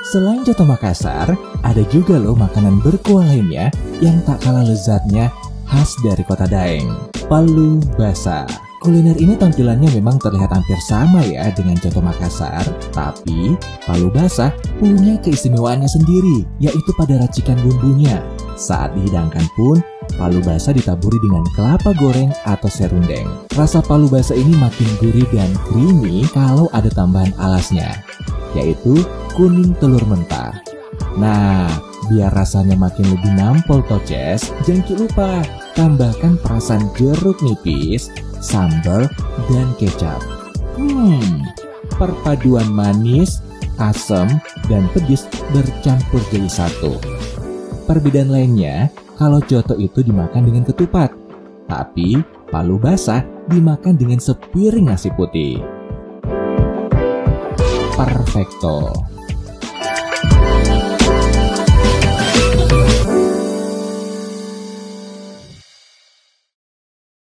Selain coto Makassar, ada juga loh makanan berkuah lainnya yang tak kalah lezatnya khas dari kota Daeng, palu basah. Kuliner ini tampilannya memang terlihat hampir sama ya dengan coto Makassar, tapi palu basah punya keistimewaannya sendiri, yaitu pada racikan bumbunya. Saat dihidangkan pun, palu basah ditaburi dengan kelapa goreng atau serundeng. Rasa palu basah ini makin gurih dan creamy kalau ada tambahan alasnya, yaitu kuning telur mentah. Nah, biar rasanya makin lebih nampol toces, jangan lupa tambahkan perasan jeruk nipis, sambal, dan kecap. Perpaduan manis, asam, dan pedis bercampur jadi satu. Perbedaan lainnya, kalau coto itu dimakan dengan ketupat, tapi palu basah dimakan dengan sepiring nasi putih. Perfecto.